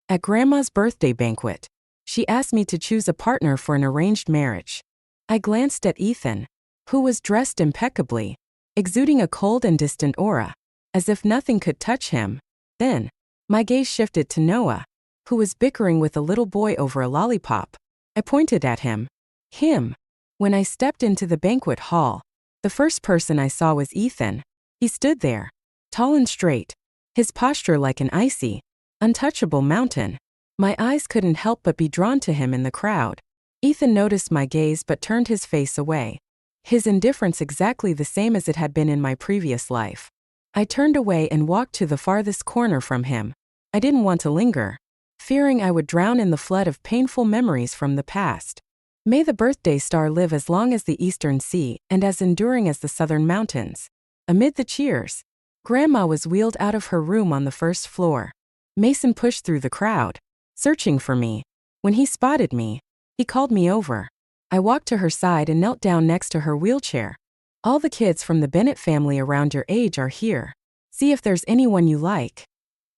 At Grandma's birthday banquet, she asked me to choose a partner for an arranged marriage. I glanced at Ethan, who was dressed impeccably, exuding a cold and distant aura, as if nothing could touch him. Then, my gaze shifted to Noah, who was bickering with a little boy over a lollipop. I pointed at him. Him. When I stepped into the banquet hall, the first person I saw was Ethan. He stood there, tall and straight, his posture like an icy, untouchable mountain. My eyes couldn't help but be drawn to him in the crowd. Ethan noticed my gaze but turned his face away, his indifference exactly the same as it had been in my previous life. I turned away and walked to the farthest corner from him. I didn't want to linger, fearing I would drown in the flood of painful memories from the past. May the birthday star live as long as the eastern sea and as enduring as the southern mountains. Amid the cheers, Grandma was wheeled out of her room on the first floor. Mason pushed through the crowd, searching for me. When he spotted me, he called me over. I walked to her side and knelt down next to her wheelchair. All the kids from the Bennett family around your age are here. See if there's anyone you like,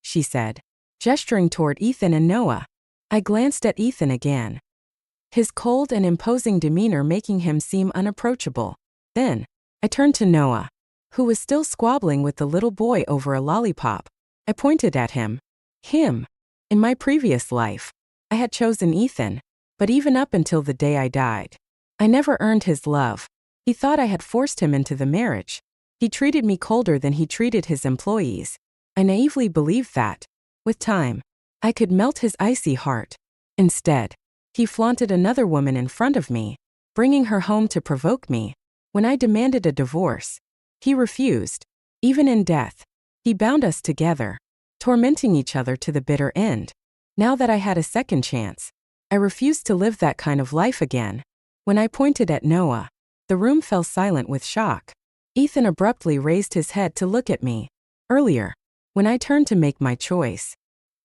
she said, gesturing toward Ethan and Noah. I glanced at Ethan again, his cold and imposing demeanor making him seem unapproachable. Then, I turned to Noah, who was still squabbling with the little boy over a lollipop. I pointed at him. Him. In my previous life, I had chosen Ethan, but even up until the day I died, I never earned his love. He thought I had forced him into the marriage. He treated me colder than he treated his employees. I naively believed that, with time, I could melt his icy heart. Instead, he flaunted another woman in front of me, bringing her home to provoke me. When I demanded a divorce, he refused. Even in death, he bound us together, tormenting each other to the bitter end. Now that I had a second chance, I refused to live that kind of life again. When I pointed at Noah, the room fell silent with shock. Ethan abruptly raised his head to look at me. Earlier, when I turned to make my choice,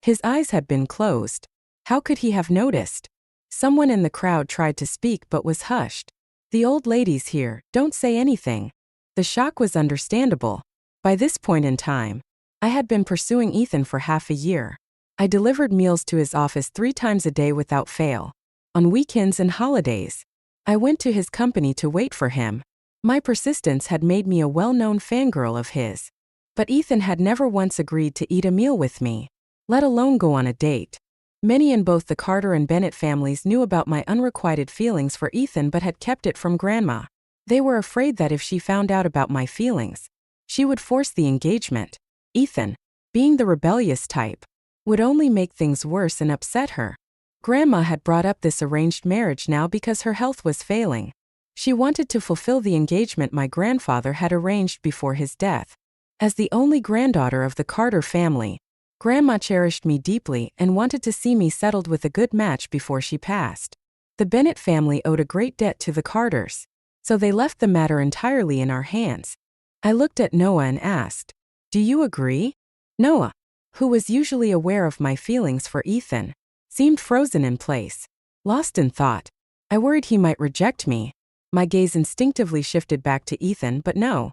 his eyes had been closed. How could he have noticed? Someone in the crowd tried to speak but was hushed. The old ladies here, don't say anything. The shock was understandable. By this point in time, I had been pursuing Ethan for half a year. I delivered meals to his office 3 times a day without fail. On weekends and holidays, I went to his company to wait for him. My persistence had made me a well-known fangirl of his. But Ethan had never once agreed to eat a meal with me, let alone go on a date. Many in both the Carter and Bennett families knew about my unrequited feelings for Ethan but had kept it from Grandma. They were afraid that if she found out about my feelings, she would force the engagement. Ethan, being the rebellious type, would only make things worse and upset her. Grandma had brought up this arranged marriage now because her health was failing. She wanted to fulfill the engagement my grandfather had arranged before his death. As the only granddaughter of the Carter family, Grandma cherished me deeply and wanted to see me settled with a good match before she passed. The Bennett family owed a great debt to the Carters, so they left the matter entirely in our hands. I looked at Noah and asked, "Do you agree?" Noah, who was usually aware of my feelings for Ethan, seemed frozen in place, lost in thought. I worried he might reject me. My gaze instinctively shifted back to Ethan, but no.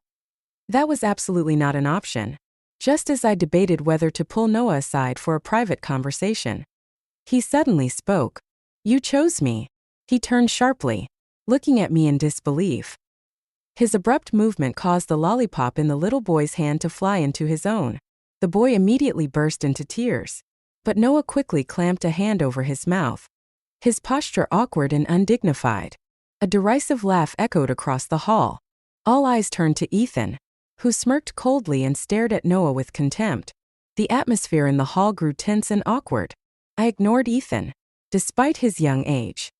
That was absolutely not an option. Just as I debated whether to pull Noah aside for a private conversation, he suddenly spoke. "You chose me." He turned sharply, looking at me in disbelief. His abrupt movement caused the lollipop in the little boy's hand to fly into his own. The boy immediately burst into tears, but Noah quickly clamped a hand over his mouth, his posture awkward and undignified. A derisive laugh echoed across the hall. All eyes turned to Ethan, who smirked coldly and stared at Noah with contempt. The atmosphere in the hall grew tense and awkward. I ignored Ethan, despite his young age.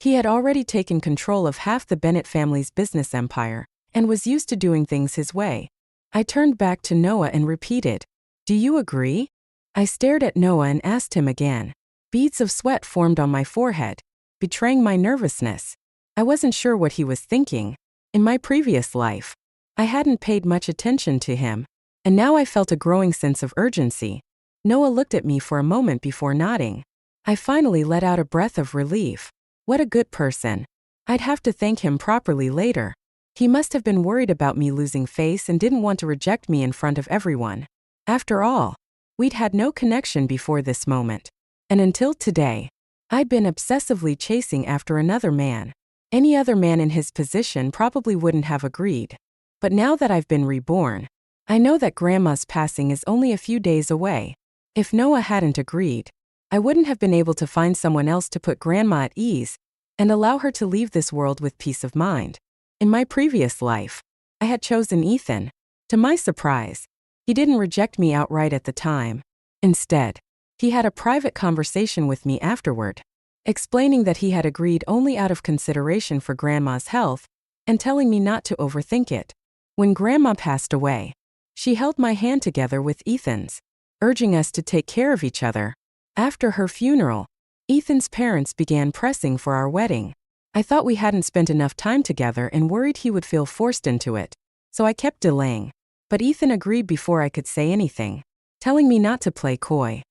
He had already taken control of half the Bennett family's business empire and was used to doing things his way. I turned back to Noah and repeated, "Do you agree?" I stared at Noah and asked him again. Beads of sweat formed on my forehead, betraying my nervousness. I wasn't sure what he was thinking. In my previous life, I hadn't paid much attention to him, and now I felt a growing sense of urgency. Noah looked at me for a moment before nodding. I finally let out a breath of relief. What a good person. I'd have to thank him properly later. He must have been worried about me losing face and didn't want to reject me in front of everyone. After all, We'd had no connection before this moment. And until today, I'd been obsessively chasing after another man. Any other man in his position probably wouldn't have agreed. But now that I've been reborn, I know that Grandma's passing is only a few days away. If Noah hadn't agreed, I wouldn't have been able to find someone else to put Grandma at ease and allow her to leave this world with peace of mind. In my previous life, I had chosen Ethan. To my surprise, he didn't reject me outright at the time. Instead, he had a private conversation with me afterward, explaining that he had agreed only out of consideration for Grandma's health and telling me not to overthink it. When Grandma passed away, she held my hand together with Ethan's, urging us to take care of each other. After her funeral, Ethan's parents began pressing for our wedding. I thought we hadn't spent enough time together and worried he would feel forced into it, so I kept delaying. But Ethan agreed before I could say anything, telling me not to play coy.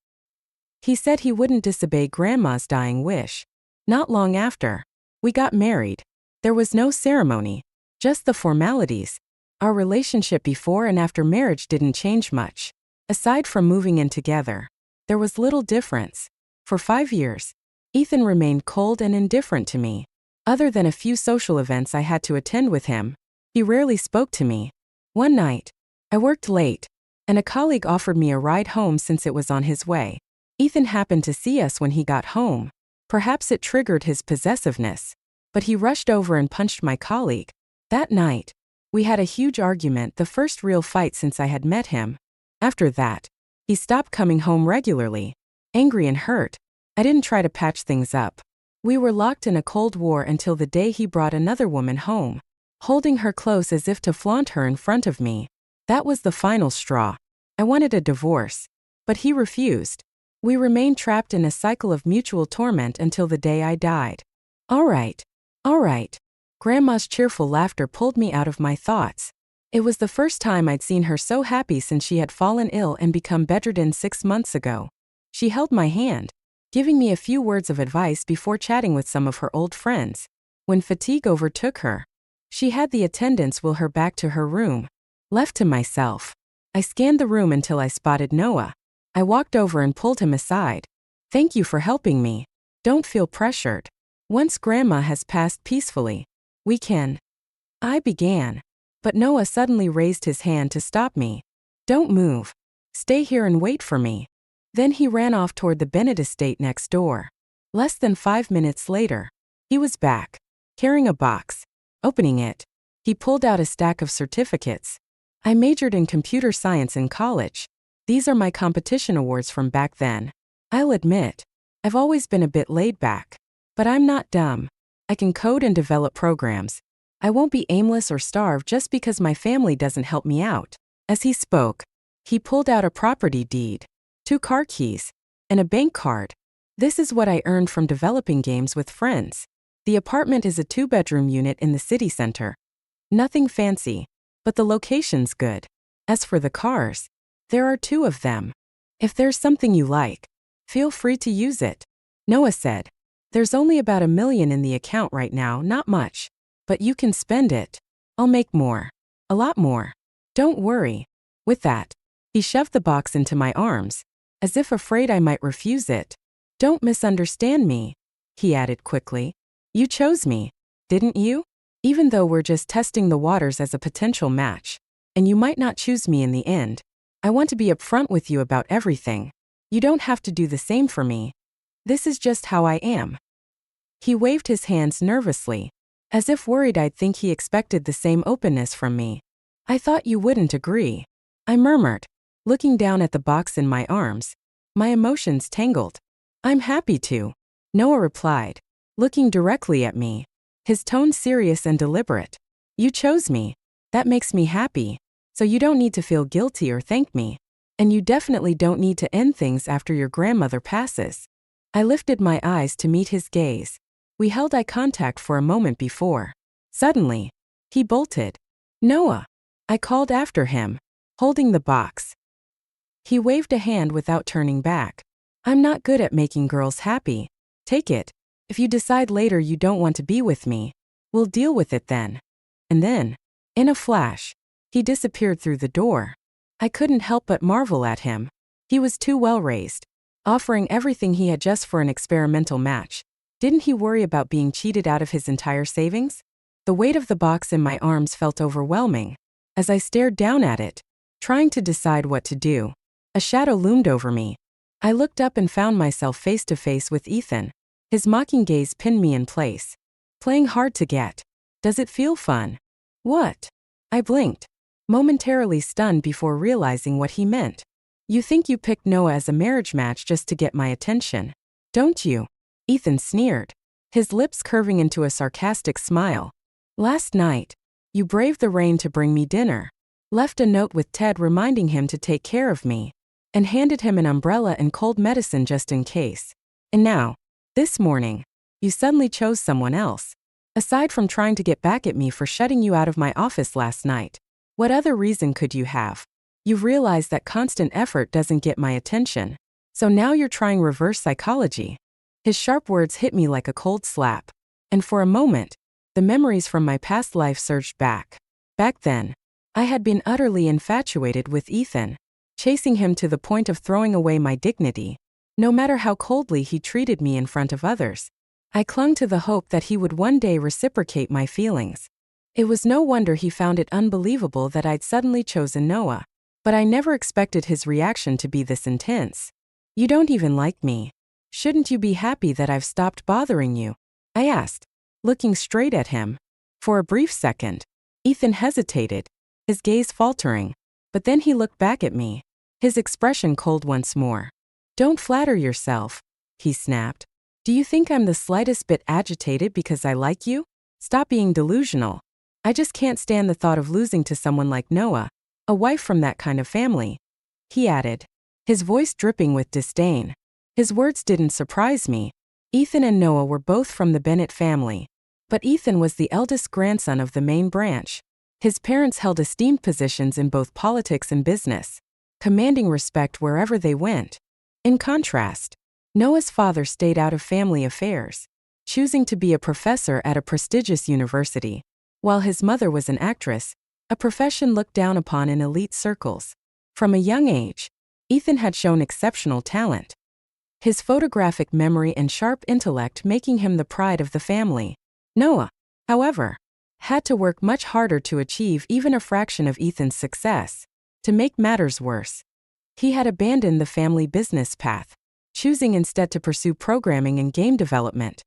He said he wouldn't disobey Grandma's dying wish. Not long after, we got married. There was no ceremony, just the formalities. Our relationship before and after marriage didn't change much. Aside from moving in together, there was little difference. For 5 years, Ethan remained cold and indifferent to me. Other than a few social events I had to attend with him, he rarely spoke to me. One night, I worked late, and a colleague offered me a ride home since it was on his way. Ethan happened to see us when he got home. Perhaps it triggered his possessiveness, but he rushed over and punched my colleague. That night, we had a huge argument, the first real fight since I had met him. After that, he stopped coming home regularly. Angry and hurt, I didn't try to patch things up. We were locked in a cold war until the day he brought another woman home, holding her close as if to flaunt her in front of me. That was the final straw. I wanted a divorce, but he refused. We remained trapped in a cycle of mutual torment until the day I died. All right. Grandma's cheerful laughter pulled me out of my thoughts. It was the first time I'd seen her so happy since she had fallen ill and become bedridden 6 months ago. She held my hand, giving me a few words of advice before chatting with some of her old friends. When fatigue overtook her, she had the attendants wheel her back to her room. Left to myself, I scanned the room until I spotted Noah. I walked over and pulled him aside. "Thank you for helping me. Don't feel pressured. Once Grandma has passed peacefully, we can." I began, but Noah suddenly raised his hand to stop me. "Don't move. Stay here and wait for me." Then he ran off toward the Bennett estate next door. Less than 5 minutes later, he was back, carrying a box. Opening it, he pulled out a stack of certificates. I majored in computer science in college. These are my competition awards from back then. I'll admit, I've always been a bit laid back. But I'm not dumb. I can code and develop programs. I won't be aimless or starve just because my family doesn't help me out. As he spoke, he pulled out a property deed, 2 car keys, and a bank card. "This is what I earned from developing games with friends. The apartment is a 2-bedroom unit in the city center. Nothing fancy, but the location's good. As for the cars, there are 2 of them. If there's something you like, feel free to use it." Noah said, "There's only about $1 million in the account right now, not much. But you can spend it. I'll make more. A lot more. Don't worry." With that, he shoved the box into my arms, as if afraid I might refuse it. "Don't misunderstand me," he added quickly. "You chose me, didn't you? Even though we're just testing the waters as a potential match, and you might not choose me in the end, I want to be upfront with you about everything. You don't have to do the same for me. This is just how I am." He waved his hands nervously, as if worried I'd think he expected the same openness from me. "I thought you wouldn't agree," I murmured, looking down at the box in my arms, my emotions tangled. "I'm happy to," Noah replied, looking directly at me, his tone serious and deliberate. "You chose me. That makes me happy, so you don't need to feel guilty or thank me. And you definitely don't need to end things after your grandmother passes." I lifted my eyes to meet his gaze. We held eye contact for a moment before. Suddenly, he bolted. "Noah," I called after him, holding the box. He waved a hand without turning back. "I'm not good at making girls happy. Take it. If you decide later you don't want to be with me, we'll deal with it then." And then, in a flash, he disappeared through the door. I couldn't help but marvel at him. He was too well raised, offering everything he had just for an experimental match. Didn't he worry about being cheated out of his entire savings? The weight of the box in my arms felt overwhelming. As I stared down at it, trying to decide what to do, a shadow loomed over me. I looked up and found myself face to face with Ethan. His mocking gaze pinned me in place. Playing hard to get. Does it feel fun? What? I blinked, momentarily stunned before realizing what he meant. You think you picked Noah as a marriage match just to get my attention, don't you? Ethan sneered, his lips curving into a sarcastic smile. Last night, you braved the rain to bring me dinner, left a note with Ted reminding him to take care of me, and handed him an umbrella and cold medicine just in case. And now, this morning, you suddenly chose someone else. Aside from trying to get back at me for shutting you out of my office last night, what other reason could you have? You've realized that constant effort doesn't get my attention, so now you're trying reverse psychology. His sharp words hit me like a cold slap, and for a moment, the memories from my past life surged back. Back then, I had been utterly infatuated with Ethan, chasing him to the point of throwing away my dignity. No matter how coldly he treated me in front of others, I clung to the hope that he would one day reciprocate my feelings. It was no wonder he found it unbelievable that I'd suddenly chosen Noah, but I never expected his reaction to be this intense. You don't even like me. Shouldn't you be happy that I've stopped bothering you? I asked, looking straight at him. For a brief second, Ethan hesitated, his gaze faltering, but then he looked back at me, his expression cold once more. Don't flatter yourself, he snapped. Do you think I'm the slightest bit agitated because I like you? Stop being delusional. I just can't stand the thought of losing to someone like Noah, a wife from that kind of family, he added, his voice dripping with disdain. His words didn't surprise me. Ethan and Noah were both from the Bennett family, but Ethan was the eldest grandson of the main branch. His parents held esteemed positions in both politics and business, commanding respect wherever they went. In contrast, Noah's father stayed out of family affairs, choosing to be a professor at a prestigious university, while his mother was an actress, a profession looked down upon in elite circles. From a young age, Ethan had shown exceptional talent, his photographic memory and sharp intellect making him the pride of the family. Noah, however, had to work much harder to achieve even a fraction of Ethan's success. To make matters worse, he had abandoned the family business path, choosing instead to pursue programming and game development.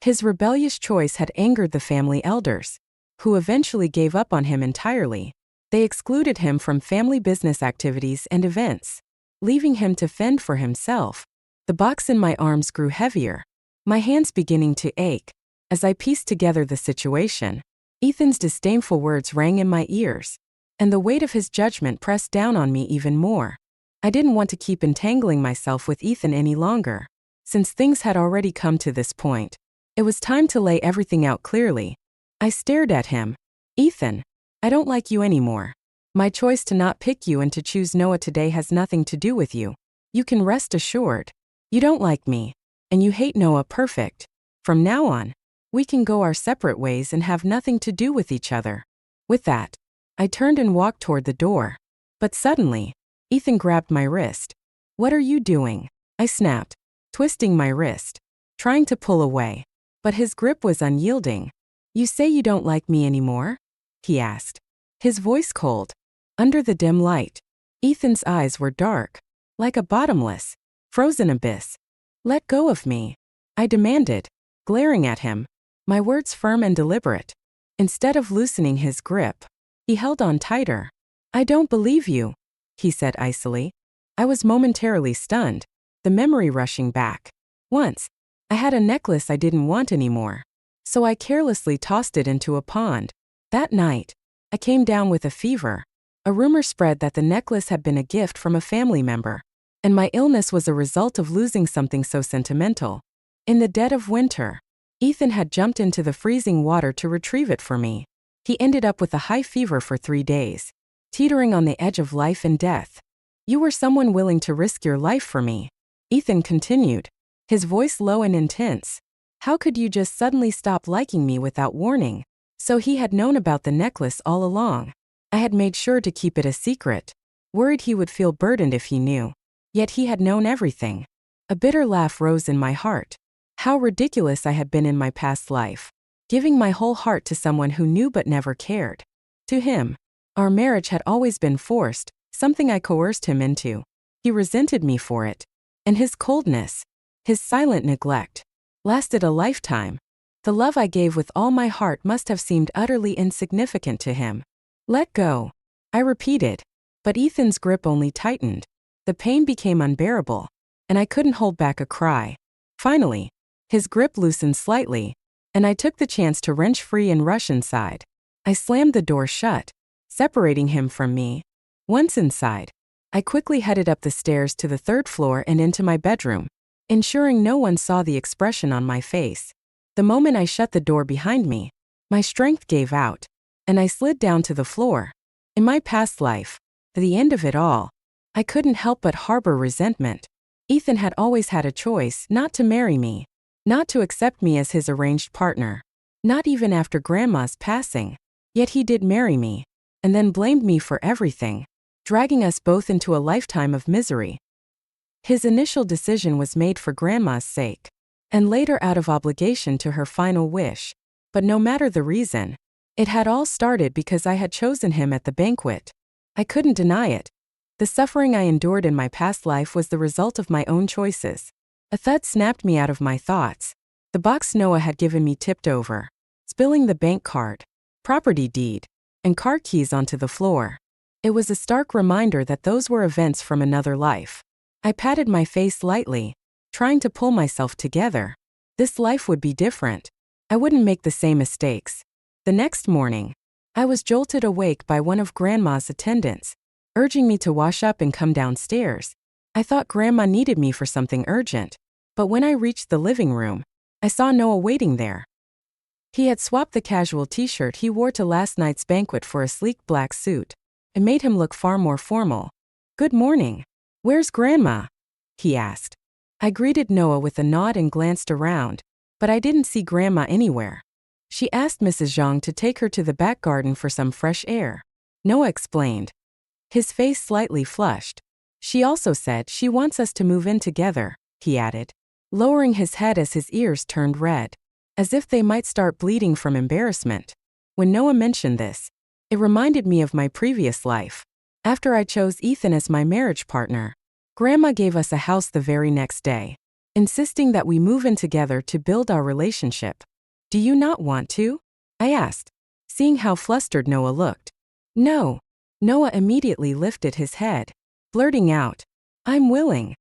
His rebellious choice had angered the family elders, who eventually gave up on him entirely. They excluded him from family business activities and events, leaving him to fend for himself. The box in my arms grew heavier, my hands beginning to ache. As I pieced together the situation, Ethan's disdainful words rang in my ears, and the weight of his judgment pressed down on me even more. I didn't want to keep entangling myself with Ethan any longer. Since things had already come to this point, it was time to lay everything out clearly. I stared at him. Ethan, I don't like you anymore. My choice to not pick you and to choose Noah today has nothing to do with you. You can rest assured. You don't like me, and you hate Noah. Perfect. From now on, we can go our separate ways and have nothing to do with each other. With that, I turned and walked toward the door. But suddenly, Ethan grabbed my wrist. What are you doing? I snapped, twisting my wrist, trying to pull away. But his grip was unyielding. You say you don't like me anymore? He asked, his voice cold. Under the dim light, Ethan's eyes were dark, like a bottomless, frozen abyss. Let go of me, I demanded, glaring at him, my words firm and deliberate. Instead of loosening his grip, he held on tighter. I don't believe you, he said icily. I was momentarily stunned, the memory rushing back. Once, I had a necklace I didn't want anymore, so I carelessly tossed it into a pond. That night, I came down with a fever. A rumor spread that the necklace had been a gift from a family member, and my illness was a result of losing something so sentimental. In the dead of winter, Ethan had jumped into the freezing water to retrieve it for me. He ended up with a high fever for 3 days, teetering on the edge of life and death. You were someone willing to risk your life for me, Ethan continued, his voice low and intense. How could you just suddenly stop liking me without warning? So he had known about the necklace all along. I had made sure to keep it a secret, worried he would feel burdened if he knew. Yet he had known everything. A bitter laugh rose in my heart. How ridiculous I had been in my past life, giving my whole heart to someone who knew but never cared. To him, our marriage had always been forced, something I coerced him into. He resented me for it. And his coldness, his silent neglect, lasted a lifetime. The love I gave with all my heart must have seemed utterly insignificant to him. Let go, I repeated. But Ethan's grip only tightened. The pain became unbearable, and I couldn't hold back a cry. Finally, his grip loosened slightly, and I took the chance to wrench free and rush inside. I slammed the door shut, separating him from me. Once inside, I quickly headed up the stairs to the 3rd floor and into my bedroom, ensuring no one saw the expression on my face. The moment I shut the door behind me, my strength gave out, and I slid down to the floor. In my past life, at the end of it all, I couldn't help but harbor resentment. Ethan had always had a choice not to marry me, not to accept me as his arranged partner, not even after Grandma's passing. Yet he did marry me, and then blamed me for everything, dragging us both into a lifetime of misery. His initial decision was made for Grandma's sake, and later out of obligation to her final wish. But no matter the reason, it had all started because I had chosen him at the banquet. I couldn't deny it. The suffering I endured in my past life was the result of my own choices. A thud snapped me out of my thoughts. The box Noah had given me tipped over, spilling the bank card, property deed, and car keys onto the floor. It was a stark reminder that those were events from another life. I patted my face lightly, trying to pull myself together. This life would be different. I wouldn't make the same mistakes. The next morning, I was jolted awake by one of Grandma's attendants, urging me to wash up and come downstairs. I thought Grandma needed me for something urgent, but when I reached the living room, I saw Noah waiting there. He had swapped the casual t-shirt he wore to last night's banquet for a sleek black suit. It made him look far more formal. "Good morning. Where's Grandma?" he asked. I greeted Noah with a nod and glanced around, but I didn't see Grandma anywhere. She asked Mrs. Zhang to take her to the back garden for some fresh air, Noah explained. His face slightly flushed. She also said she wants us to move in together, he added, lowering his head as his ears turned red, as if they might start bleeding from embarrassment. When Noah mentioned this, it reminded me of my previous life. After I chose Ethan as my marriage partner, Grandma gave us a house the very next day, insisting that we move in together to build our relationship. "Do you not want to?" I asked, seeing how flustered Noah looked. "No." Noah immediately lifted his head, blurting out, "I'm willing."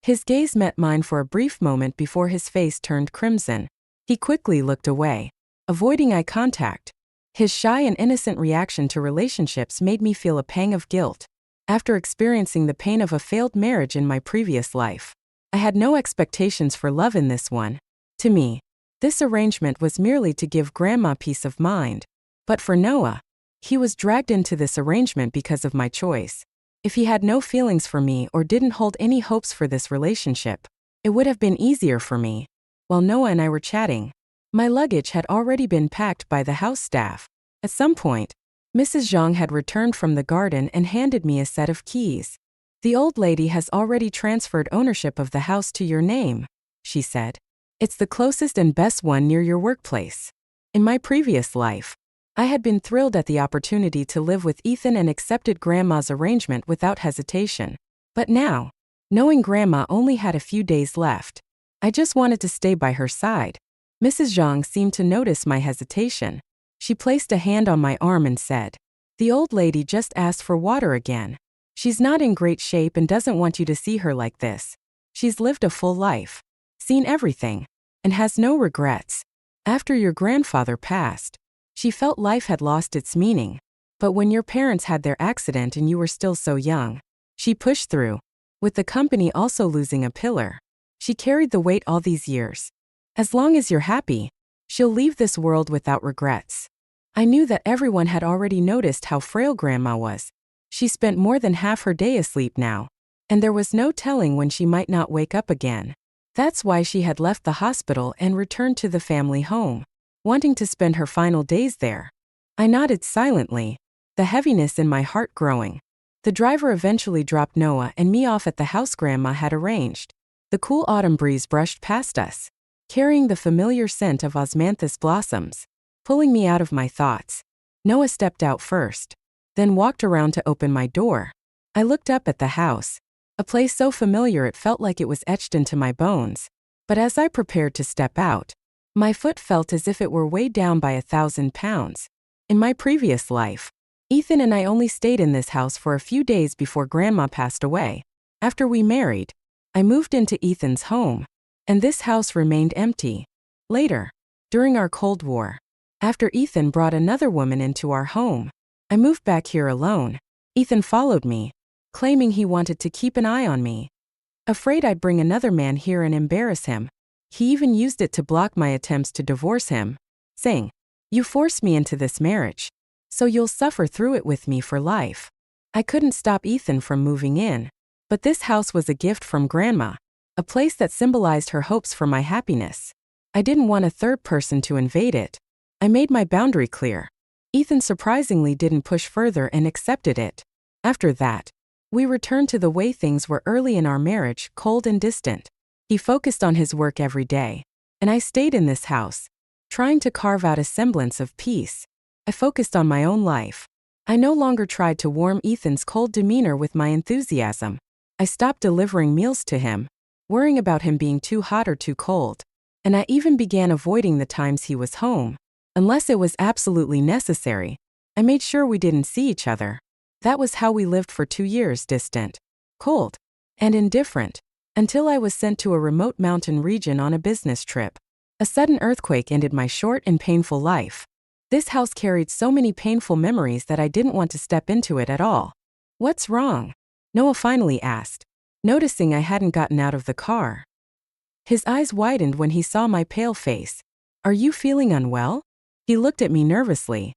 His gaze met mine for a brief moment before his face turned crimson. He quickly looked away, avoiding eye contact. His shy and innocent reaction to relationships made me feel a pang of guilt. After experiencing the pain of a failed marriage in my previous life, I had no expectations for love in this one. To me, this arrangement was merely to give Grandma peace of mind. But for Noah, he was dragged into this arrangement because of my choice. If he had no feelings for me or didn't hold any hopes for this relationship, it would have been easier for me. While Noah and I were chatting, my luggage had already been packed by the house staff. At some point, Mrs. Zhang had returned from the garden and handed me a set of keys. "The old lady has already transferred ownership of the house to your name," she said. "It's the closest and best one near your workplace." In my previous life, I had been thrilled at the opportunity to live with Ethan and accepted Grandma's arrangement without hesitation. But now, knowing Grandma only had a few days left, I just wanted to stay by her side. Mrs. Zhang seemed to notice my hesitation. She placed a hand on my arm and said, "The old lady just asked for water again. She's not in great shape and doesn't want you to see her like this. She's lived a full life, seen everything, and has no regrets. After your grandfather passed, she felt life had lost its meaning. But when your parents had their accident and you were still so young, she pushed through. With the company also losing a pillar, she carried the weight all these years. As long as you're happy, she'll leave this world without regrets." I knew that everyone had already noticed how frail Grandma was. She spent more than half her day asleep now, and there was no telling when she might not wake up again. That's why she had left the hospital and returned to the family home, wanting to spend her final days there. I nodded silently, the heaviness in my heart growing. The driver eventually dropped Noah and me off at the house Grandma had arranged. The cool autumn breeze brushed past us, carrying the familiar scent of osmanthus blossoms, pulling me out of my thoughts. Noah stepped out first, then walked around to open my door. I looked up at the house, a place so familiar it felt like it was etched into my bones. But as I prepared to step out, my foot felt as if it were weighed down by 1,000 pounds. In my previous life, Ethan and I only stayed in this house for a few days before Grandma passed away. After we married, I moved into Ethan's home, and this house remained empty. Later, during our Cold War, after Ethan brought another woman into our home, I moved back here alone. Ethan followed me, claiming he wanted to keep an eye on me. Afraid I'd bring another man here and embarrass him, he even used it to block my attempts to divorce him, saying, "You forced me into this marriage, so you'll suffer through it with me for life." I couldn't stop Ethan from moving in, but this house was a gift from Grandma, a place that symbolized her hopes for my happiness. I didn't want a third person to invade it. I made my boundary clear. Ethan surprisingly didn't push further and accepted it. After that, we returned to the way things were early in our marriage, cold and distant. He focused on his work every day, and I stayed in this house, trying to carve out a semblance of peace. I focused on my own life. I no longer tried to warm Ethan's cold demeanor with my enthusiasm. I stopped delivering meals to him, worrying about him being too hot or too cold, and I even began avoiding the times he was home. Unless it was absolutely necessary, I made sure we didn't see each other. That was how we lived for 2 years, distant, cold, and indifferent, until I was sent to a remote mountain region on a business trip. A sudden earthquake ended my short and painful life. This house carried so many painful memories that I didn't want to step into it at all. "What's wrong?" Noah finally asked, noticing I hadn't gotten out of the car. His eyes widened when he saw my pale face. "Are you feeling unwell?" He looked at me nervously,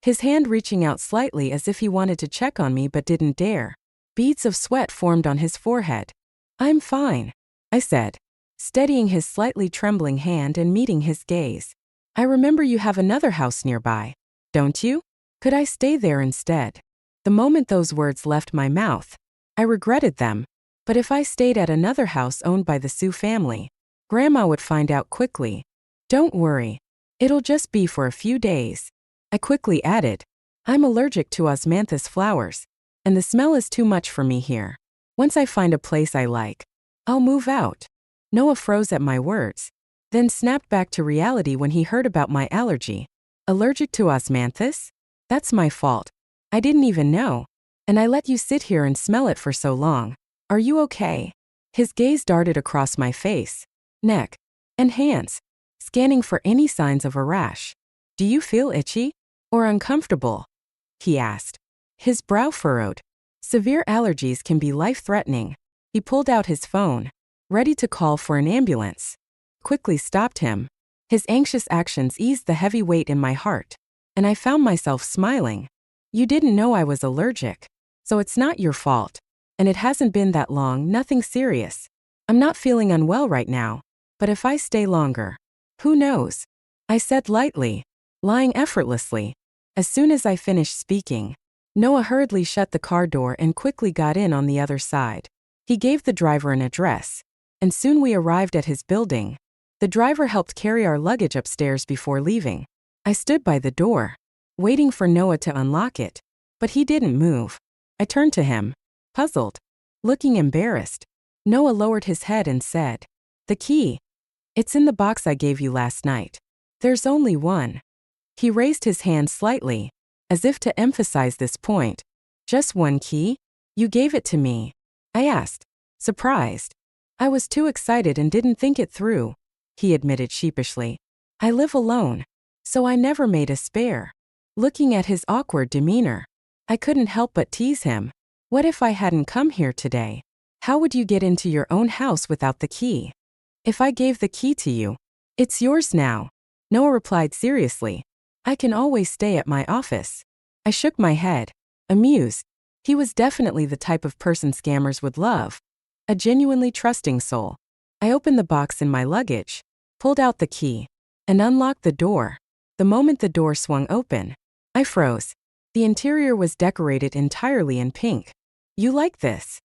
his hand reaching out slightly as if he wanted to check on me but didn't dare. Beads of sweat formed on his forehead. "I'm fine," I said, steadying his slightly trembling hand and meeting his gaze. "I remember you have another house nearby, don't you? Could I stay there instead?" The moment those words left my mouth, I regretted them. But if I stayed at another house owned by the Sue family, Grandma would find out quickly. "Don't worry. It'll just be for a few days." I quickly added, "I'm allergic to osmanthus flowers, and the smell is too much for me here. Once I find a place I like, I'll move out." Noah froze at my words, then snapped back to reality when he heard about my allergy. "Allergic to osmanthus? That's my fault. I didn't even know. And I let you sit here and smell it for so long. Are you okay?" His gaze darted across my face, neck, and hands, scanning for any signs of a rash. "Do you feel itchy or uncomfortable?" he asked, his brow furrowed. Severe allergies can be life-threatening. He pulled out his phone, ready to call for an ambulance. Quickly stopped him. His anxious actions eased the heavy weight in my heart, and I found myself smiling. "You didn't know I was allergic, so it's not your fault. And it hasn't been that long, nothing serious. I'm not feeling unwell right now, but if I stay longer, who knows?" I said lightly, lying effortlessly. As soon as I finished speaking, Noah hurriedly shut the car door and quickly got in on the other side. He gave the driver an address, and soon we arrived at his building. The driver helped carry our luggage upstairs before leaving. I stood by the door, waiting for Noah to unlock it, but he didn't move. I turned to him, puzzled, looking embarrassed. Noah lowered his head and said, "The key. It's in the box I gave you last night. There's only one." He raised his hand slightly, as if to emphasize this point. "Just one key? You gave it to me?" I asked, surprised. "I was too excited and didn't think it through," he admitted sheepishly. "I live alone, so I never made a spare." Looking at his awkward demeanor, I couldn't help but tease him. "What if I hadn't come here today? How would you get into your own house without the key?" "If I gave the key to you, it's yours now," Noah replied seriously. "I can always stay at my office." I shook my head, amused. He was definitely the type of person scammers would love. A genuinely trusting soul. I opened the box in my luggage, pulled out the key, and unlocked the door. The moment the door swung open, I froze. The interior was decorated entirely in pink. "You like this?"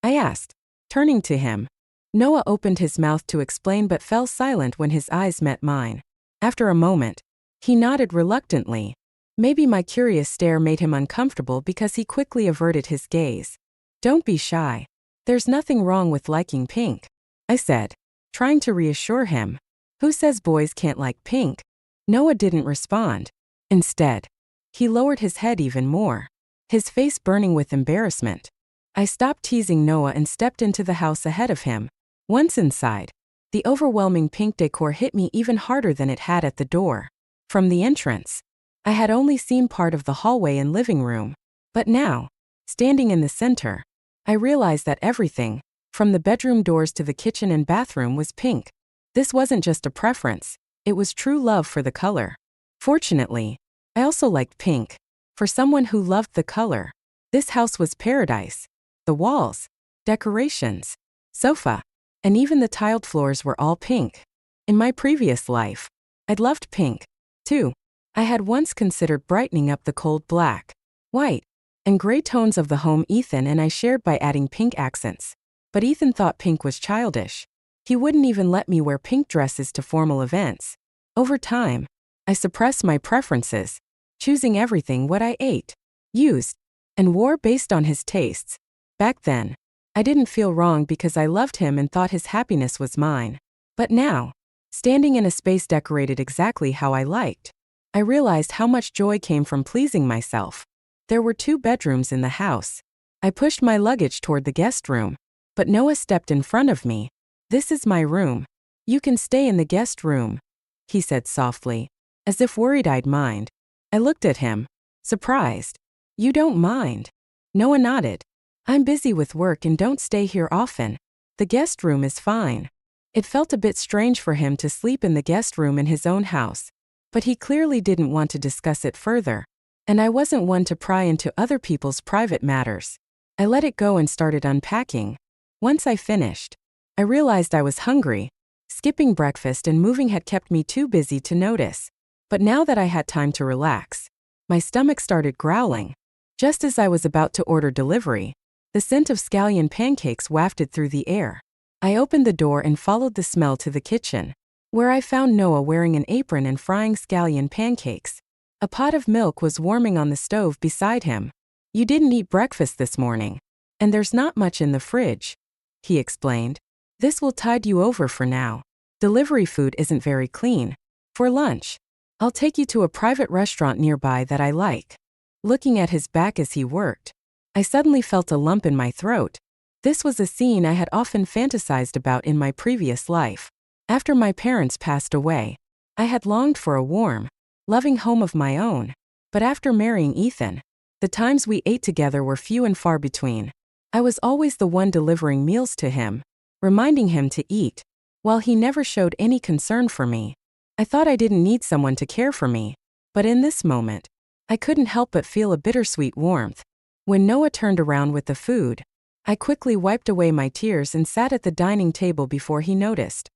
I asked, turning to him. Noah opened his mouth to explain but fell silent when his eyes met mine. After a moment, he nodded reluctantly. Maybe my curious stare made him uncomfortable because he quickly averted his gaze. "Don't be shy. There's nothing wrong with liking pink," I said, trying to reassure him. "Who says boys can't like pink?" Noah didn't respond. Instead, he lowered his head even more, his face burning with embarrassment. I stopped teasing Noah and stepped into the house ahead of him. Once inside, the overwhelming pink decor hit me even harder than it had at the door. From the entrance, I had only seen part of the hallway and living room. But now, standing in the center, I realized that everything, from the bedroom doors to the kitchen and bathroom, was pink. This wasn't just a preference, it was true love for the color. Fortunately, I also liked pink. For someone who loved the color, this house was paradise. The walls, decorations, sofa, and even the tiled floors were all pink. In my previous life, I'd loved pink, too. I had once considered brightening up the cold black, white, and gray tones of the home Ethan and I shared by adding pink accents. But Ethan thought pink was childish. He wouldn't even let me wear pink dresses to formal events. Over time, I suppressed my preferences, choosing everything what I ate, used, and wore based on his tastes. Back then, I didn't feel wrong because I loved him and thought his happiness was mine. But now, standing in a space decorated exactly how I liked, I realized how much joy came from pleasing myself. There were 2 bedrooms in the house. I pushed my luggage toward the guest room, but Noah stepped in front of me. "This is my room. You can stay in the guest room," he said softly, as if worried I'd mind. I looked at him, surprised. "You don't mind?" Noah nodded. "I'm busy with work and don't stay here often. The guest room is fine." It felt a bit strange for him to sleep in the guest room in his own house, but he clearly didn't want to discuss it further, and I wasn't one to pry into other people's private matters. I let it go and started unpacking. Once I finished, I realized I was hungry. Skipping breakfast and moving had kept me too busy to notice. But now that I had time to relax, my stomach started growling. Just as I was about to order delivery, the scent of scallion pancakes wafted through the air. I opened the door and followed the smell to the kitchen, where I found Noah wearing an apron and frying scallion pancakes. A pot of milk was warming on the stove beside him. "You didn't eat breakfast this morning, and there's not much in the fridge," he explained. "This will tide you over for now. Delivery food isn't very clean. For lunch, I'll take you to a private restaurant nearby that I like." Looking at his back as he worked, I suddenly felt a lump in my throat. This was a scene I had often fantasized about in my previous life. After my parents passed away, I had longed for a warm, loving home of my own. But after marrying Ethan, the times we ate together were few and far between. I was always the one delivering meals to him, reminding him to eat, while he never showed any concern for me. I thought I didn't need someone to care for me, but in this moment, I couldn't help but feel a bittersweet warmth. When Noah turned around with the food, I quickly wiped away my tears and sat at the dining table before he noticed.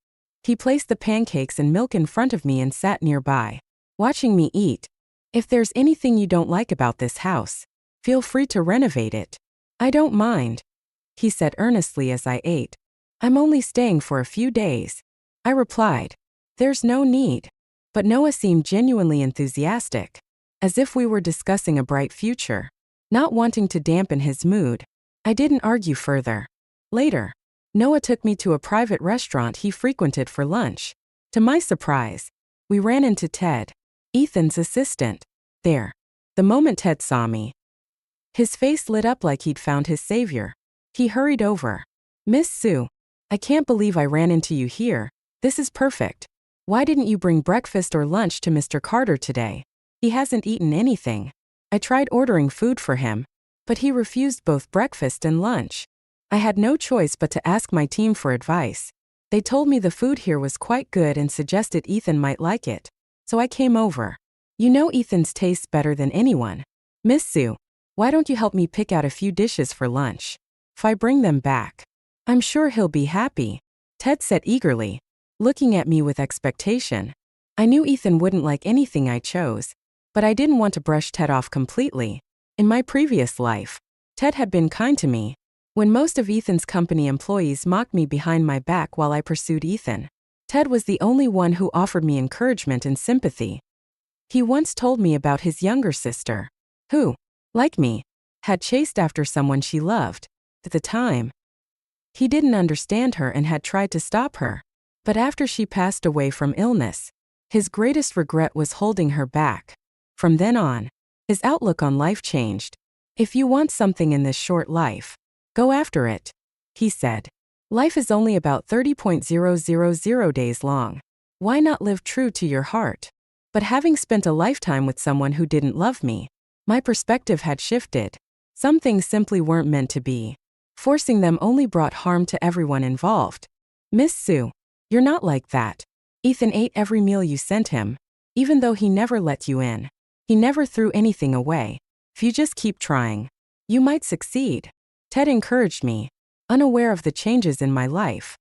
He placed the pancakes and milk in front of me and sat nearby, watching me eat. "If there's anything you don't like about this house, feel free to renovate it. I don't mind," he said earnestly as I ate. "I'm only staying for a few days," I replied. "There's no need." But Noah seemed genuinely enthusiastic, as if we were discussing a bright future. Not wanting to dampen his mood, I didn't argue further. Later, Noah took me to a private restaurant he frequented for lunch. To my surprise, we ran into Ted, Ethan's assistant, there. The moment Ted saw me, his face lit up like he'd found his savior. He hurried over. "Miss Sue, I can't believe I ran into you here. This is perfect. Why didn't you bring breakfast or lunch to Mr. Carter today? He hasn't eaten anything." I tried ordering food for him, but he refused both breakfast and lunch. I had no choice but to ask my team for advice. They told me the food here was quite good and suggested Ethan might like it, so I came over. "You know Ethan's tastes better than anyone. Miss Sue, why don't you help me pick out a few dishes for lunch? If I bring them back, I'm sure he'll be happy," Ted said eagerly, looking at me with expectation. I knew Ethan wouldn't like anything I chose, But I didn't want to brush Ted off completely. In my previous life, Ted had been kind to me. When most of Ethan's company employees mocked me behind my back while I pursued Ethan, Ted was the only one who offered me encouragement and sympathy. He once told me about his younger sister, who, like me, had chased after someone she loved. At the time, he didn't understand her and had tried to stop her. But after she passed away from illness, his greatest regret was holding her back. From then on, his outlook on life changed. If you want something in this short life, go after it, he said. Life is only about 30.000 days long. Why not live true to your heart? But having spent a lifetime with someone who didn't love me, my perspective had shifted. Some things simply weren't meant to be. Forcing them only brought harm to everyone involved. Miss Sue, you're not like that. Ethan ate every meal you sent him, even though he never let you in. He never threw anything away. If you just keep trying, you might succeed. Ted encouraged me, unaware of the changes in my life.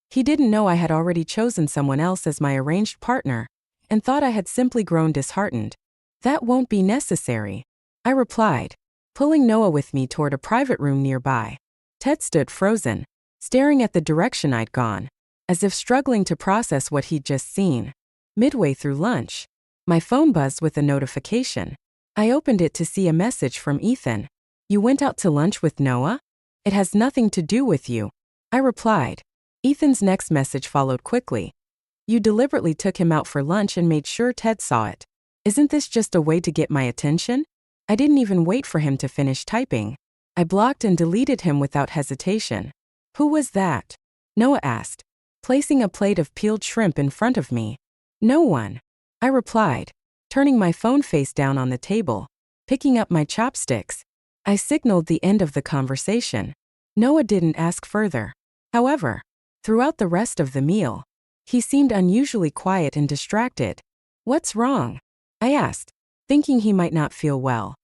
He didn't know I had already chosen someone else as my arranged partner, and thought I had simply grown disheartened. That won't be necessary, I replied, pulling Noah with me toward a private room nearby. Ted stood frozen, staring at the direction I'd gone, as if struggling to process what he'd just seen. Midway through lunch, my phone buzzed with a notification. I opened it to see a message from Ethan. You went out to lunch with Noah? It has nothing to do with you, I replied. Ethan's next message followed quickly. You deliberately took him out for lunch and made sure Ted saw it. Isn't this just a way to get my attention? I didn't even wait for him to finish typing. I blocked and deleted him without hesitation. Who was that? Noah asked, placing a plate of peeled shrimp in front of me. No one, I replied, turning my phone face down on the table. Picking up my chopsticks, I signaled the end of the conversation. Noah didn't ask further. However, throughout the rest of the meal, he seemed unusually quiet and distracted. What's wrong? I asked, thinking he might not feel well.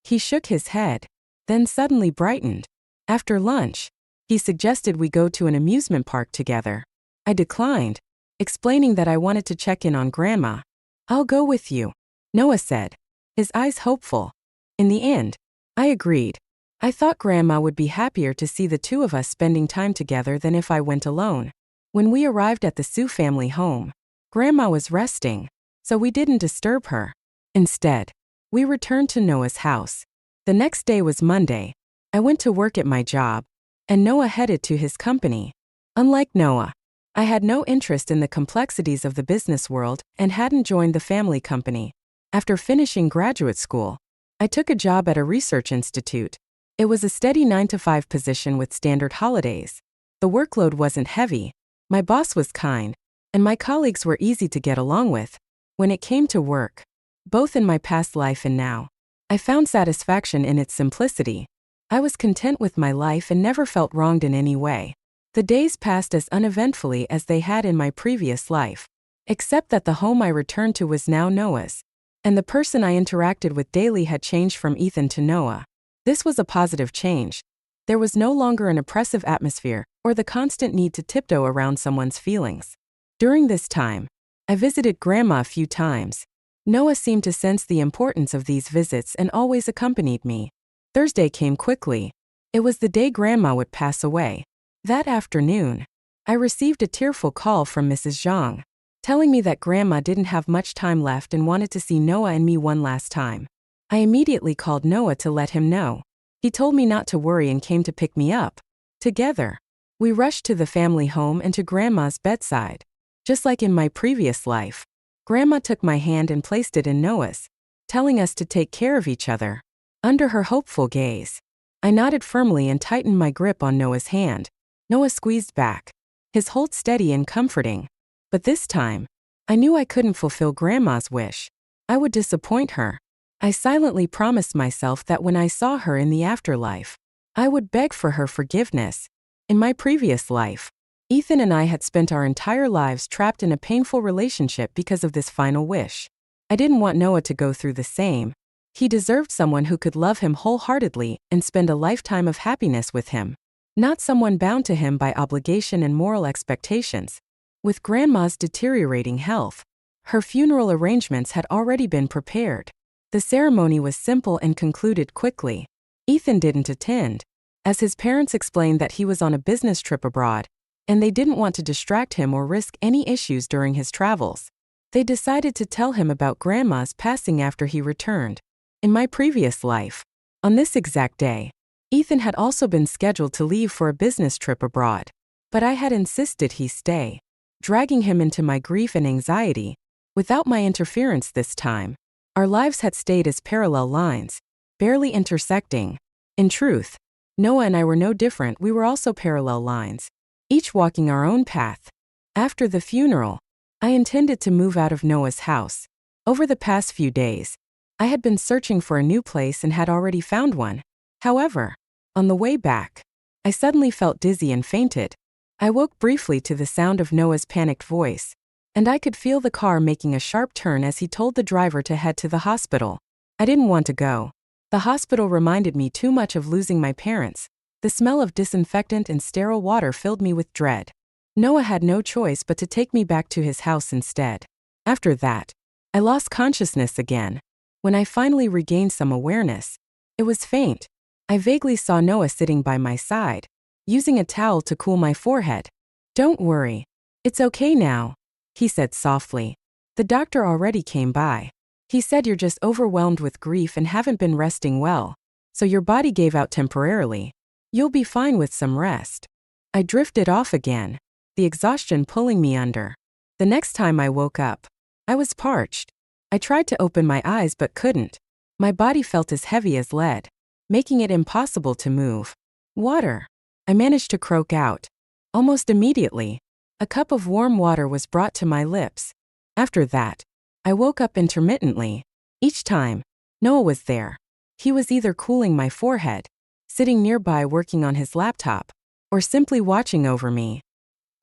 He shook his head, then suddenly brightened. After lunch, he suggested we go to an amusement park together. I declined, explaining that I wanted to check in on Grandma. I'll go with you, Noah said, his eyes hopeful. In the end, I agreed. I thought Grandma would be happier to see the two of us spending time together than if I went alone. When we arrived at the Sue family home, Grandma was resting, so we didn't disturb her. Instead, we returned to Noah's house. The next day was Monday. I went to work at my job, and Noah headed to his company. Unlike Noah, I had no interest in the complexities of the business world and hadn't joined the family company. After finishing graduate school, I took a job at a research institute. It was a steady 9-to-5 position with standard holidays. The workload wasn't heavy, my boss was kind, and my colleagues were easy to get along with. When it came to work, both in my past life and now, I found satisfaction in its simplicity. I was content with my life and never felt wronged in any way. The days passed as uneventfully as they had in my previous life, except that the home I returned to was now Noah's, and the person I interacted with daily had changed from Ethan to Noah. This was a positive change. There was no longer an oppressive atmosphere or the constant need to tiptoe around someone's feelings. During this time, I visited Grandma a few times. Noah seemed to sense the importance of these visits and always accompanied me. Thursday came quickly. It was the day Grandma would pass away. That afternoon, I received a tearful call from Mrs. Zhang, telling me that Grandma didn't have much time left and wanted to see Noah and me one last time. I immediately called Noah to let him know. He told me not to worry and came to pick me up. Together, we rushed to the family home and to Grandma's bedside. Just like in my previous life, Grandma took my hand and placed it in Noah's, telling us to take care of each other. Under her hopeful gaze, I nodded firmly and tightened my grip on Noah's hand. Noah squeezed back, his hold steady and comforting. But this time, I knew I couldn't fulfill Grandma's wish. I would disappoint her. I silently promised myself that when I saw her in the afterlife, I would beg for her forgiveness. In my previous life, Ethan and I had spent our entire lives trapped in a painful relationship because of this final wish. I didn't want Noah to go through the same. He deserved someone who could love him wholeheartedly and spend a lifetime of happiness with him, not someone bound to him by obligation and moral expectations. With Grandma's deteriorating health, her funeral arrangements had already been prepared. The ceremony was simple and concluded quickly. Ethan didn't attend, as his parents explained that he was on a business trip abroad, and they didn't want to distract him or risk any issues during his travels. They decided to tell him about Grandma's passing after he returned. In my previous life, on this exact day, Ethan had also been scheduled to leave for a business trip abroad, but I had insisted he stay, dragging him into my grief and anxiety. Without my interference this time, our lives had stayed as parallel lines, barely intersecting. In truth, Noah and I were no different. We were also parallel lines, each walking our own path. After the funeral, I intended to move out of Noah's house. Over the past few days, I had been searching for a new place and had already found one. However, on the way back, I suddenly felt dizzy and fainted. I woke briefly to the sound of Noah's panicked voice, and I could feel the car making a sharp turn as he told the driver to head to the hospital. I didn't want to go. The hospital reminded me too much of losing my parents. The smell of disinfectant and sterile water filled me with dread. Noah had no choice but to take me back to his house instead. After that, I lost consciousness again. When I finally regained some awareness, it was faint. I vaguely saw Noah sitting by my side, using a towel to cool my forehead. "Don't worry. It's okay now," he said softly. "The doctor already came by. He said you're just overwhelmed with grief and haven't been resting well, so your body gave out temporarily. You'll be fine with some rest." I drifted off again, the exhaustion pulling me under. The next time I woke up, I was parched. I tried to open my eyes but couldn't. My body felt as heavy as lead, making it impossible to move. "Water," I managed to croak out. Almost immediately, a cup of warm water was brought to my lips. After that, I woke up intermittently. Each time, Noah was there. He was either cooling my forehead, sitting nearby working on his laptop, or simply watching over me.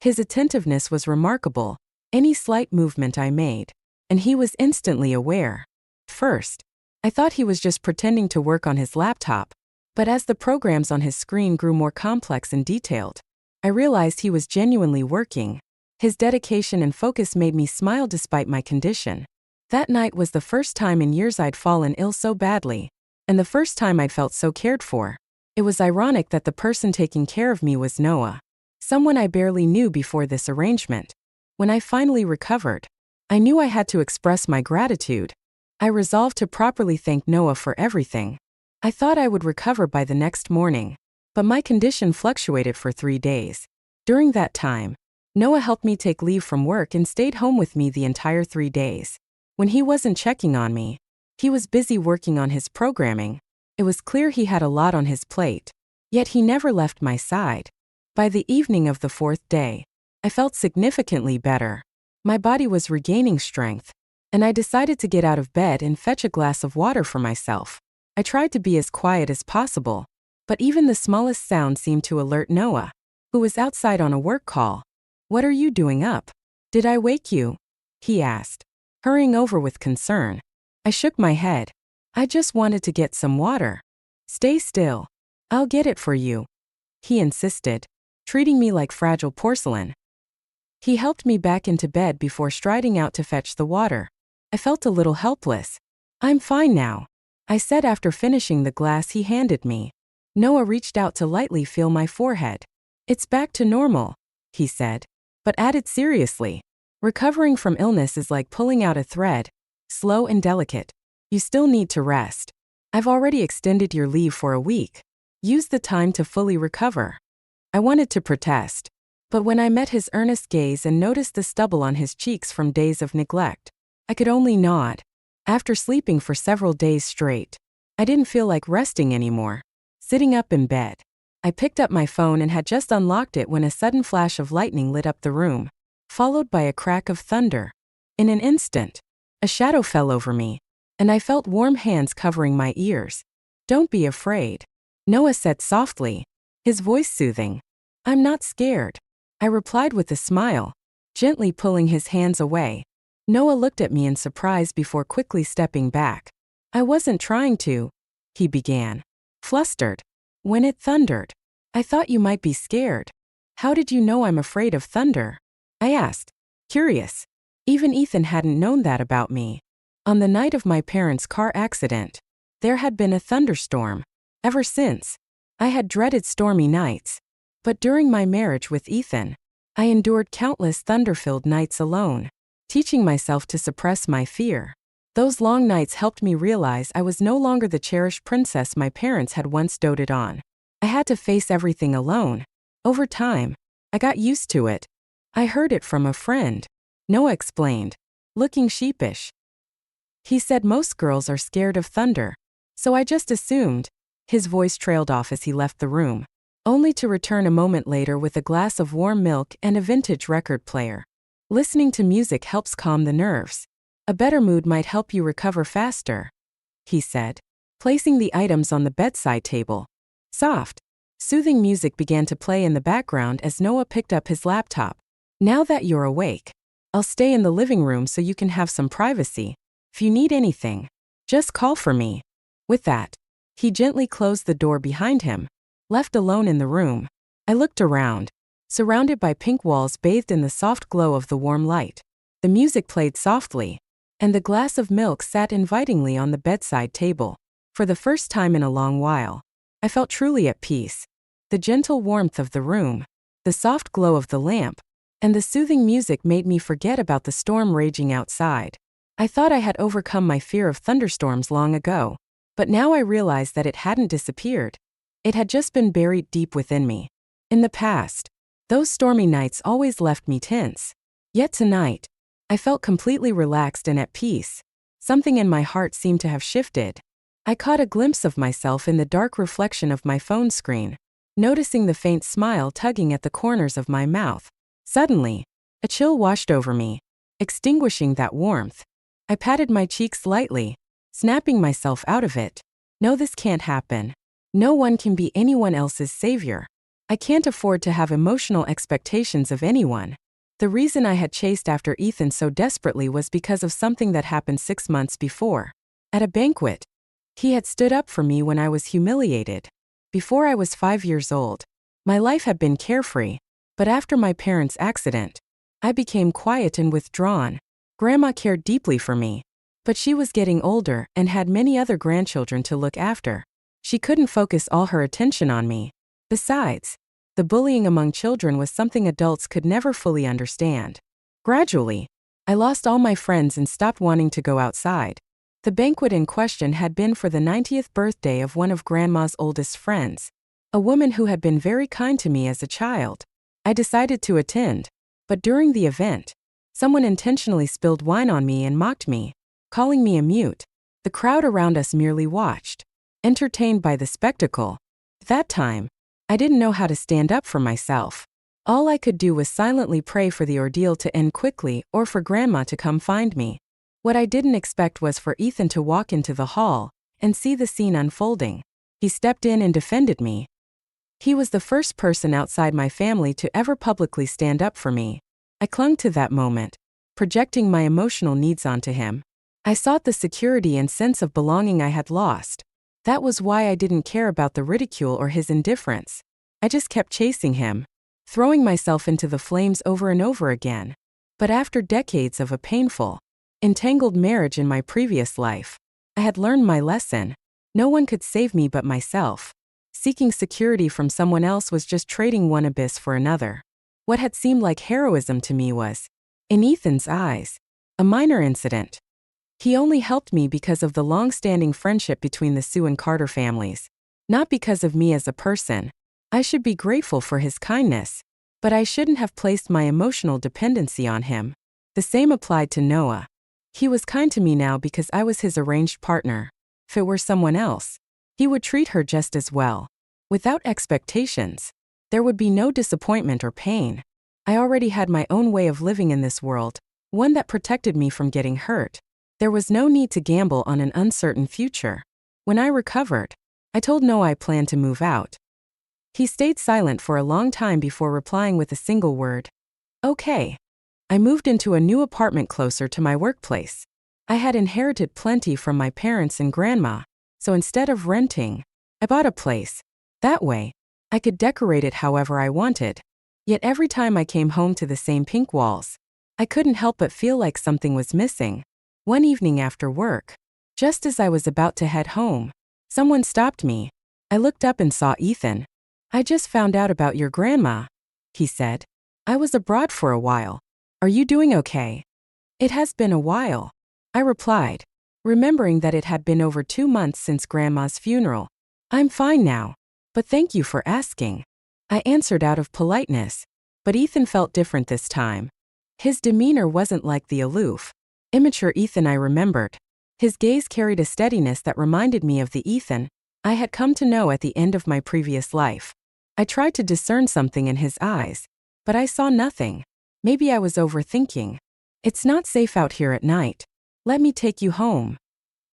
His attentiveness was remarkable. Any slight movement I made, and he was instantly aware. First, I thought he was just pretending to work on his laptop, but as the programs on his screen grew more complex and detailed, I realized he was genuinely working. His dedication and focus made me smile despite my condition. That night was the first time in years I'd fallen ill so badly, and the first time I'd felt so cared for. It was ironic that the person taking care of me was Noah, someone I barely knew before this arrangement. When I finally recovered, I knew I had to express my gratitude. I resolved to properly thank Noah for everything. I thought I would recover by the next morning, but my condition fluctuated for 3 days. During that time, Noah helped me take leave from work and stayed home with me the entire 3 days. When he wasn't checking on me, he was busy working on his programming. It was clear he had a lot on his plate, yet he never left my side. By the evening of the 4th day, I felt significantly better. My body was regaining strength, and I decided to get out of bed and fetch a glass of water for myself. I tried to be as quiet as possible, but even the smallest sound seemed to alert Noah, who was outside on a work call. "What are you doing up? Did I wake you?" he asked, hurrying over with concern. I shook my head. "I just wanted to get some water." "Stay still. I'll get it for you," he insisted, treating me like fragile porcelain. He helped me back into bed before striding out to fetch the water. I felt a little helpless. "I'm fine now," I said after finishing the glass he handed me. Noah reached out to lightly feel my forehead. "It's back to normal," he said, but added seriously, "Recovering from illness is like pulling out a thread, slow and delicate. You still need to rest. I've already extended your leave for a week. Use the time to fully recover." I wanted to protest, but when I met his earnest gaze and noticed the stubble on his cheeks from days of neglect, I could only nod. After sleeping for several days straight, I didn't feel like resting anymore. Sitting up in bed, I picked up my phone and had just unlocked it when a sudden flash of lightning lit up the room, followed by a crack of thunder. In an instant, a shadow fell over me, and I felt warm hands covering my ears. "Don't be afraid," Noah said softly, his voice soothing. "I'm not scared," I replied with a smile, gently pulling his hands away. Noah looked at me in surprise before quickly stepping back. "I wasn't trying to," he began, flustered. "When it thundered, I thought you might be scared." "How did you know I'm afraid of thunder?" I asked, curious. Even Ethan hadn't known that about me. On the night of my parents' car accident, there had been a thunderstorm. Ever since, I had dreaded stormy nights. But during my marriage with Ethan, I endured countless thunder-filled nights alone, teaching myself to suppress my fear. Those long nights helped me realize I was no longer the cherished princess my parents had once doted on. I had to face everything alone. Over time, I got used to it. I heard it from a friend. Noah explained, looking sheepish. He said most girls are scared of thunder, so I just assumed. His voice trailed off as he left the room, only to return a moment later with a glass of warm milk and a vintage record player. Listening to music helps calm the nerves. A better mood might help you recover faster, he said, placing the items on the bedside table. Soft, soothing music began to play in the background as Noah picked up his laptop. Now that you're awake, I'll stay in the living room so you can have some privacy. If you need anything, just call for me. With that, he gently closed the door behind him. Left alone in the room, I looked around, surrounded by pink walls bathed in the soft glow of the warm light. The music played softly, and the glass of milk sat invitingly on the bedside table. For the first time in a long while, I felt truly at peace. The gentle warmth of the room, the soft glow of the lamp, and the soothing music made me forget about the storm raging outside. I thought I had overcome my fear of thunderstorms long ago, but now I realized that it hadn't disappeared. It had just been buried deep within me. In the past, those stormy nights always left me tense. Yet tonight, I felt completely relaxed and at peace. Something in my heart seemed to have shifted. I caught a glimpse of myself in the dark reflection of my phone screen, noticing the faint smile tugging at the corners of my mouth. Suddenly, a chill washed over me, extinguishing that warmth. I patted my cheeks lightly, snapping myself out of it. No, this can't happen. No one can be anyone else's savior. I can't afford to have emotional expectations of anyone. The reason I had chased after Ethan so desperately was because of something that happened 6 months before. At a banquet, he had stood up for me when I was humiliated. Before I was 5 years old, my life had been carefree, but after my parents' accident, I became quiet and withdrawn. Grandma cared deeply for me, but she was getting older and had many other grandchildren to look after. She couldn't focus all her attention on me. Besides, the bullying among children was something adults could never fully understand. Gradually, I lost all my friends and stopped wanting to go outside. The banquet in question had been for the 90th birthday of one of Grandma's oldest friends, a woman who had been very kind to me as a child. I decided to attend, but during the event, someone intentionally spilled wine on me and mocked me, calling me a mute. The crowd around us merely watched, entertained by the spectacle. At that time, I didn't know how to stand up for myself. All I could do was silently pray for the ordeal to end quickly or for Grandma to come find me. What I didn't expect was for Ethan to walk into the hall and see the scene unfolding. He stepped in and defended me. He was the first person outside my family to ever publicly stand up for me. I clung to that moment, projecting my emotional needs onto him. I sought the security and sense of belonging I had lost. That was why I didn't care about the ridicule or his indifference. I just kept chasing him, throwing myself into the flames over and over again. But after decades of a painful, entangled marriage in my previous life, I had learned my lesson. No one could save me but myself. Seeking security from someone else was just trading one abyss for another. What had seemed like heroism to me was, in Ethan's eyes, a minor incident. He only helped me because of the long-standing friendship between the Sue and Carter families, not because of me as a person. I should be grateful for his kindness, but I shouldn't have placed my emotional dependency on him. The same applied to Noah. He was kind to me now because I was his arranged partner. If it were someone else, he would treat her just as well. Without expectations, there would be no disappointment or pain. I already had my own way of living in this world, one that protected me from getting hurt. There was no need to gamble on an uncertain future. When I recovered, I told Noah I planned to move out. He stayed silent for a long time before replying with a single word. Okay. I moved into a new apartment closer to my workplace. I had inherited plenty from my parents and Grandma, so instead of renting, I bought a place. That way, I could decorate it however I wanted. Yet every time I came home to the same pink walls, I couldn't help but feel like something was missing. One evening after work, just as I was about to head home, someone stopped me. I looked up and saw Ethan. "I just found out about your grandma," he said. "I was abroad for a while. Are you doing okay?" "It has been a while," I replied, remembering that it had been over 2 months since Grandma's funeral. "I'm fine now, but thank you for asking," I answered out of politeness. But Ethan felt different this time. His demeanor wasn't like the aloof, immature Ethan I remembered. His gaze carried a steadiness that reminded me of the Ethan I had come to know at the end of my previous life. I tried to discern something in his eyes, but I saw nothing. Maybe I was overthinking. "It's not safe out here at night. Let me take you home,"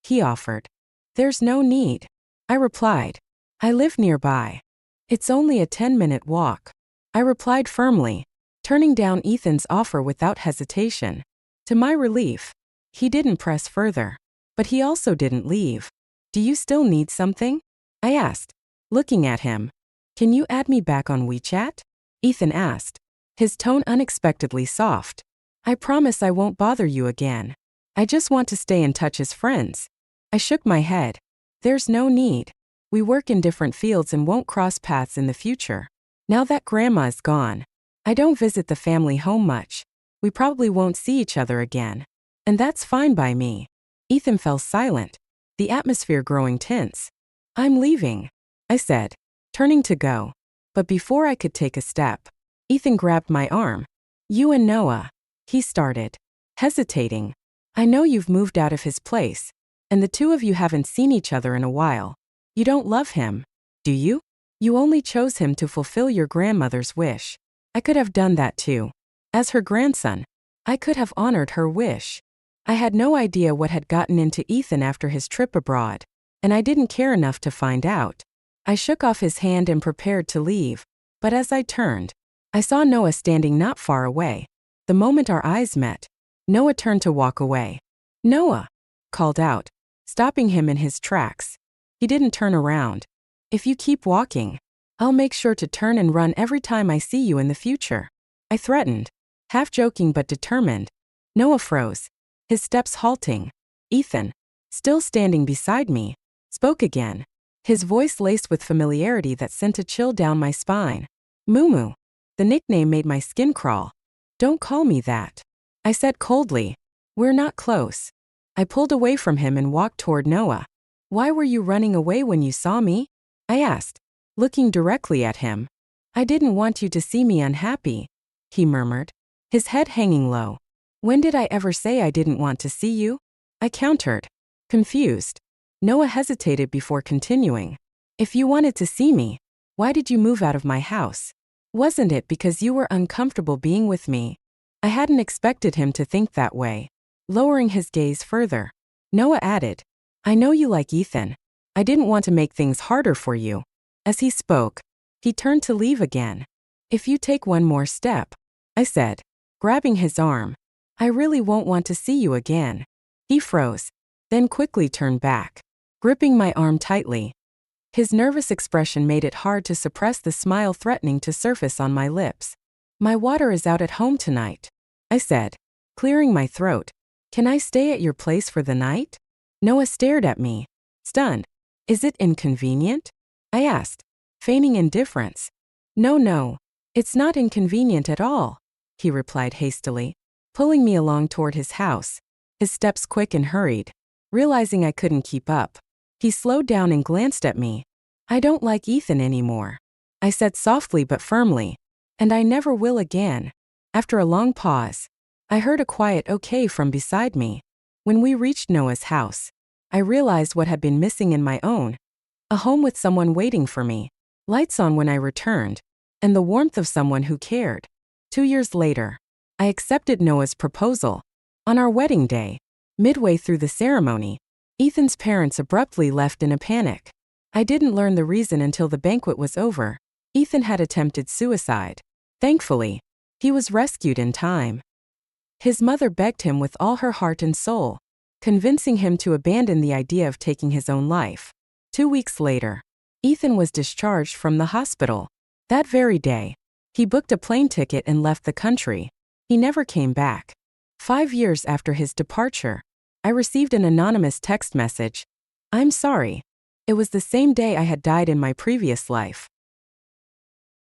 he offered. "There's no need," I replied. "I live nearby. It's only a 10-minute walk," I replied firmly, turning down Ethan's offer without hesitation. To my relief, he didn't press further, but he also didn't leave. "Do you still need something?" I asked, looking at him. "Can you add me back on WeChat?" Ethan asked, his tone unexpectedly soft. "I promise I won't bother you again. I just want to stay in touch as friends." I shook my head. "There's no need. We work in different fields and won't cross paths in the future. Now that Grandma is gone, I don't visit the family home much. We probably won't see each other again. And that's fine by me." Ethan fell silent, the atmosphere growing tense. "I'm leaving," I said, turning to go. But before I could take a step, Ethan grabbed my arm. "You and Noah," he started, hesitating. "I know you've moved out of his place, and the two of you haven't seen each other in a while. You don't love him, do you? You only chose him to fulfill your grandmother's wish. I could have done that too. As her grandson, I could have honored her wish." I had no idea what had gotten into Ethan after his trip abroad, and I didn't care enough to find out. I shook off his hand and prepared to leave, but as I turned, I saw Noah standing not far away. The moment our eyes met, Noah turned to walk away. "Noah!" called out, stopping him in his tracks. He didn't turn around. "If you keep walking, I'll make sure to turn and run every time I see you in the future," I threatened, half joking but determined. Noah froze, his steps halting. Ethan, still standing beside me, spoke again, his voice laced with familiarity that sent a chill down my spine. "Moo." The nickname made my skin crawl. "Don't call me that," I said coldly. "We're not close." I pulled away from him and walked toward Noah. "Why were you running away when you saw me?" I asked, looking directly at him. "I didn't want you to see me unhappy," he murmured, his head hanging low. "When did I ever say I didn't want to see you?" I countered, confused. Noah hesitated before continuing. "If you wanted to see me, why did you move out of my house? Wasn't it because you were uncomfortable being with me?" I hadn't expected him to think that way. Lowering his gaze further, Noah added, "I know you like Ethan. I didn't want to make things harder for you." As he spoke, he turned to leave again. "If you take one more step," I said, grabbing his arm, "I really won't want to see you again." He froze, then quickly turned back, gripping my arm tightly. His nervous expression made it hard to suppress the smile threatening to surface on my lips. "My water is out at home tonight," I said, clearing my throat. "Can I stay at your place for the night?" Noah stared at me, stunned. "Is it inconvenient?" I asked, feigning indifference. No, it's not inconvenient at all," he replied hastily, pulling me along toward his house, his steps quick and hurried. Realizing I couldn't keep up, he slowed down and glanced at me. "I don't like Ethan anymore," I said softly but firmly, "and I never will again." After a long pause, I heard a quiet okay from beside me. When we reached Noah's house, I realized what had been missing in my own. A home with someone waiting for me, lights on when I returned, and the warmth of someone who cared. 2 years later, I accepted Noah's proposal. On our wedding day, midway through the ceremony, Ethan's parents abruptly left in a panic. I didn't learn the reason until the banquet was over. Ethan had attempted suicide. Thankfully, he was rescued in time. His mother begged him with all her heart and soul, convincing him to abandon the idea of taking his own life. 2 weeks later, Ethan was discharged from the hospital. That very day, he booked a plane ticket and left the country. He never came back. 5 years after his departure, I received an anonymous text message. I'm sorry. It was the same day I had died in my previous life.